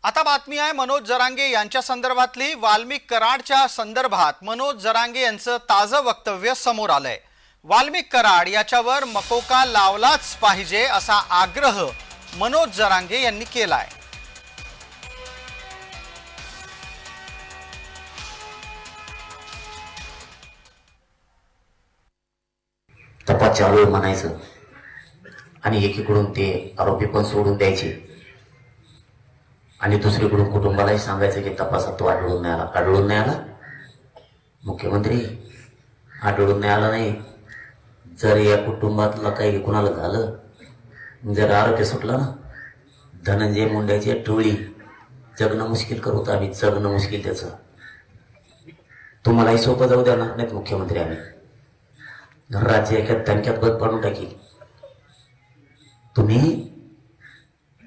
आता बातमी आहे मनोज जरांगे यांच्या संदर्भातली। वाल्मिक कराडच्या संदर्भात मनोज जरांगे यांचं ताजं वक्तव्य समोर आलंय। वाल्मिक कराड याच्यावर मकोका लावलाच पाहिजे असा आग्रह मनोज जरांगे यांनी केलाय। तपास चालू म्हणायचं आणि एकीकडून ते आरोपी पण सोडून द्यायचे आणि दुसरीकडून कुटुंबालाही सांगायचं की तपासात तो आढळून नाही आला मुख्यमंत्री आढळून नाही आला नाही। जर या कुटुंबातला काही कुणाला झालं, जर आरोपी सुटला ना, धनंजय मुंडेची टोळी जगणं मुश्किल करू तर आम्ही जगणं मुश्किल त्याचं। तुम्हालाही सोपं जाऊ द्या ना, नाहीत मुख्यमंत्री आम्ही राज्य एका टंक्यात बंद पाडून टाकील। तुम्ही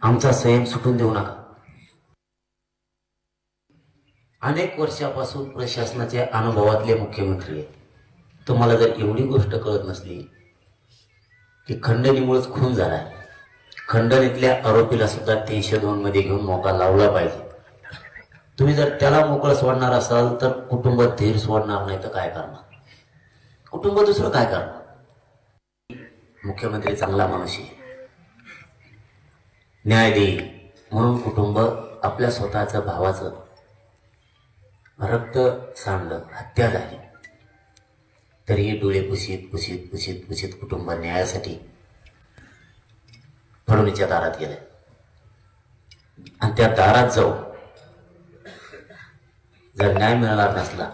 आमचा संयम सुटून देऊ नका। अनेक वर्षापासून प्रशासनाच्या अनुभवातले मुख्यमंत्री आहेत। तुम्हाला जर एवढी गोष्ट कळत नसली की खंडणीमुळेच खून झाला, खंडणीतल्या आरोपीला सुद्धा 302 मध्ये घेऊन मोका लावला पाहिजे। तुम्ही जर त्याला मोकळं सोडणार असाल तर कुटुंब धीर सोडणार नाही तर काय करणार? कुटुंब दुसरं काय करणार? मुख्यमंत्री चांगला माणूस आहे, न्याय देईल म्हणून कुटुंब आपल्या स्वतःच्या भावाचं रक्त सांडलं, हत्या झाली, तरीही डोळे पुशीत कुटुंब न्यायासाठी फडणवीसच्या दारात गेले आणि त्या दारात जाऊ जर न्याय मिळणार नसला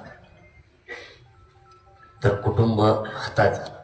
तर कुटुंब हताश झालं।